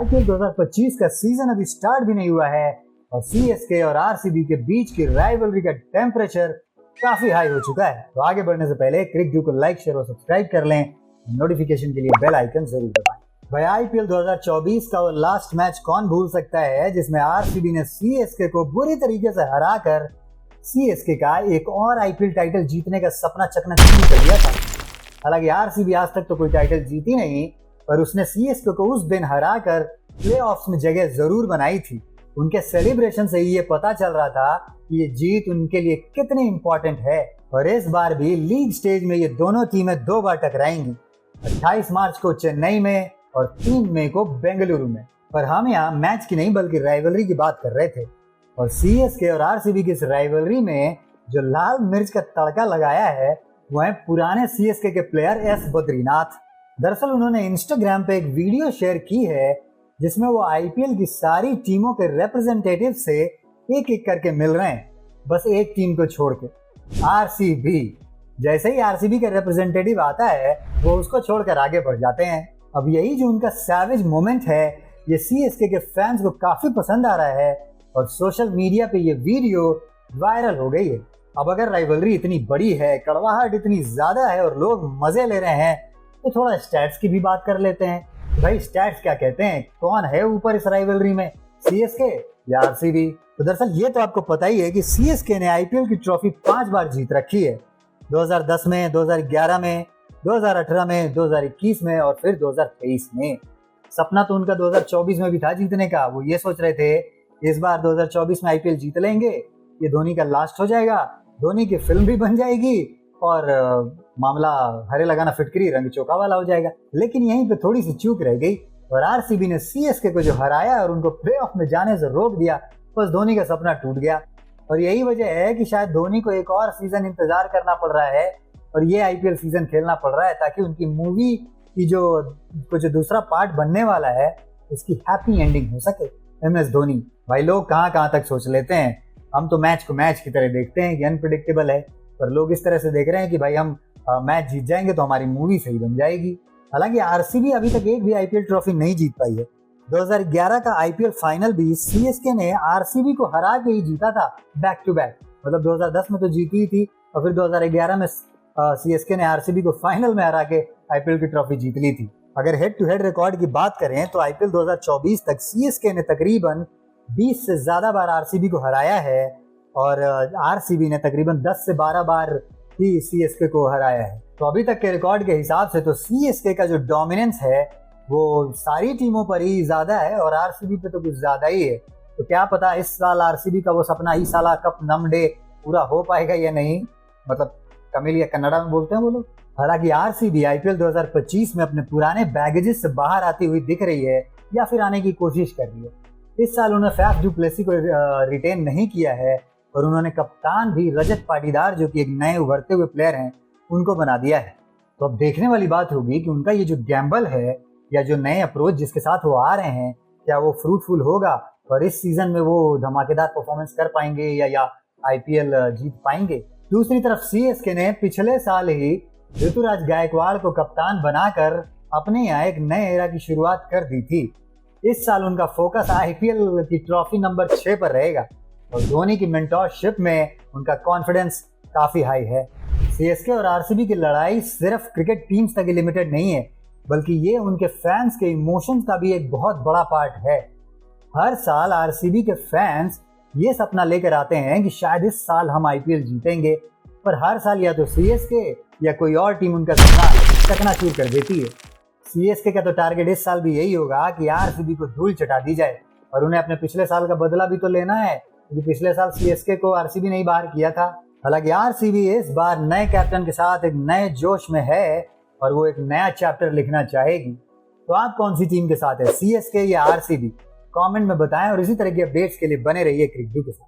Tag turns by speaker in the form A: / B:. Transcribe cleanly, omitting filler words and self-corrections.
A: IPL 2025 का season अभी start भी नहीं हुआ है और सीएसके और आरसीबी के बीच की राइवलरी का टेम्परेचर काफी हाई हो चुका है। तो आगे बढ़ने से पहले क्रिक को लाइक शेयर और सब्सक्राइब कर लें, नोटिफिकेशन के लिए बेल आइकन जरूर दबाएं। भाई आईपीएल 2024 का वो लास्ट मैच कौन भूल सकता है जिसमें आरसीबी ने सीएसके को बुरी तरीके से हराकर सीएसके का एक और आईपीएल टाइटल जीतने का सपना चकनाचूर कर दिया था। हालांकि आरसीबी आज तक तो कोई टाइटल जीती नहीं, पर उसने सीएसके को उस दिन हराकर प्लेऑफ्स में जगह जरूर बनाई थी। उनके सेलिब्रेशन से ही ये पता चल रहा था कि ये जीत उनके लिए कितनी इंपॉर्टेंट है। और इस बार भी लीग स्टेज में ये दोनों टीमें 2 बार टकराएंगी, 28 मार्च को चेन्नई में और 3 मई को बेंगलुरु में। पर हम यहाँ मैच की नहीं बल्कि राइवलरी की बात कर रहे थे। और सीएसके और आरसीबी की इस राइवलरी में जो लाल मिर्च का तड़का लगाया है वो है पुराने सीएसके के प्लेयर एस बद्रीनाथ। दरअसल उन्होंने इंस्टाग्राम पे एक वीडियो शेयर की है जिसमें वो आईपीएल की सारी टीमों के रिप्रेजेंटेटिव से एक एक करके मिल रहे हैं, बस एक टीम को छोड़ के, आरसीबी। जैसे ही आरसीबी का रिप्रेजेंटेटिव आता है वो उसको छोड़कर आगे बढ़ जाते हैं। अब यही जो उनका सैवेज मोमेंट है ये सीएसके के फैंस को काफी पसंद आ रहा है और सोशल मीडिया पे ये वीडियो वायरल हो गई है। अब अगर राइवलरी इतनी बड़ी है, कड़वाहट इतनी ज्यादा है और लोग मजे ले रहे हैं, तो थोड़ा स्टैट्स की भी बात कर लेते हैं। भाई स्टैट्स क्या कहते हैं, कौन है ऊपर इस राइवलरी में, सीएसके या आरसीबी? तो दरअसल ये तो आपको पता ही है कि सीएसके ने आईपीएल की ट्रॉफी 5 बार जीत रखी है, 2010 में, 2011 में, 2018 में, 2021 में और फिर 2023 में। सपना तो उनका 2024 में भी था जीतने का। वो ये सोच रहे थे इस बार 2024 में आईपीएल जीत लेंगे, ये धोनी का लास्ट हो जाएगा, धोनी की फिल्म भी बन जाएगी और मामला हरे लगाना फिटकरी रंग चौका वाला हो जाएगा। लेकिन यहीं पे थोड़ी सी चूक रह गई और आरसीबी ने सीएसके को जो हराया और उनको प्लेऑफ में जाने से रोक दिया, बस धोनी का सपना टूट गया। और यही वजह है कि शायद धोनी को एक और सीजन इंतजार करना पड़ रहा है और ये आईपीएल सीजन खेलना पड़ रहा है ताकि उनकी मूवी की जो दूसरा पार्ट बनने वाला है उसकी हैप्पी एंडिंग हो सके। एमएस धोनी, भाई लोग कहाँ तक सोच लेते हैं। हम तो मैच को मैच की तरह देखते हैं कि अनप्रिडिक्टेबल है, पर लोग इस तरह से देख रहे हैं कि भाई हम मैच जीत जाएंगे तो हमारी मूवी सही बन जाएगी। हालांकि आरसीबी अभी तक एक भी आईपीएल ट्रॉफी नहीं जीत पाई है। 2011 का आईपीएल फाइनल भी सीएसके ने आरसीबी को हरा के ही जीता था, बैक टू बैक। मतलब 2010 में तो जीती ही थी और फिर 2011 में सीएसके ने आरसीबी को फाइनल में हरा के आईपीएल की ट्रॉफी जीत ली थी। अगर हेड टू हेड रिकॉर्ड की बात करें तो आईपीएल 2024 तक सीएसके ने तकरीबन 20 से ज्यादा बार आरसीबी को हराया है और आरसीबी ने तकरीबन 10 से 12 बार ही सीएसके को हराया है। तो अभी तक के रिकॉर्ड के हिसाब से तो सीएसके का जो डोमिनेंस है वो सारी टीमों पर ही ज्यादा है और आरसीबी पे तो कुछ ज्यादा ही है। तो क्या पता इस साल आरसीबी का वो सपना ई साला कप नमडे पूरा हो पाएगा या नहीं, मतलब तमिल या कन्नड़ा में बोलते हैं वो लोग। हालांकि आरसीबी आईपीएल 2025 में अपने पुराने बैगेजेस से बाहर आती हुई दिख रही है या फिर आने की कोशिश कर रही है। इस साल उन्होंने फैफ डू प्लेसी को रिटेन नहीं किया है और उन्होंने कप्तान भी रजत पाटीदार, जो कि एक नए उभरते हुए प्लेयर हैं, उनको बना दिया है। तो अब देखने वाली बात होगी कि उनका ये जो गैम्बल है या जो नए अप्रोच जिसके साथ वो आ रहे हैं, क्या वो फ्रूटफुल होगा और इस सीजन में वो धमाकेदार परफॉर्मेंस कर पाएंगे या आईपीएल जीत पाएंगे। दूसरी तरफ सीएसके ने पिछले साल ही ऋतुराज गायकवाड़ को कप्तान बनाकर अपने यहाँ एक नए एरा की शुरुआत कर दी थी। इस साल उनका फोकस आईपीएल की ट्रॉफी नंबर 6 पर रहेगा और धोनी की मेंटरशिप में उनका कॉन्फिडेंस काफी हाई है। सीएसके और आरसीबी की लड़ाई सिर्फ क्रिकेट टीम्स तक ही लिमिटेड नहीं है, बल्कि ये उनके फैंस के इमोशंस का भी एक बहुत बड़ा पार्ट है। हर साल आरसीबी के फैंस ये सपना लेकर आते हैं कि शायद इस साल हम आईपीएल जीतेंगे, पर हर साल या तो सीएसके या कोई और टीम उनका सपना चकनाचूर कर देती है। सीएसके का तो टारगेट इस साल भी यही होगा कि आरसीबी को धूल चटा दी जाए और उन्हें अपने पिछले साल का बदला भी तो लेना है, क्योंकि पिछले साल सीएसके को आरसीबी ने ही बाहर किया था। हालांकि आरसीबी इस बार नए कैप्टन के साथ एक नए जोश में है और वो एक नया चैप्टर लिखना चाहेगी। तो आप कौन सी टीम के साथ है, सीएसके या आरसीबी? कमेंट में बताएं और इसी तरह की अपडेट्स के लिए बने रहिए क्रिक के साथ।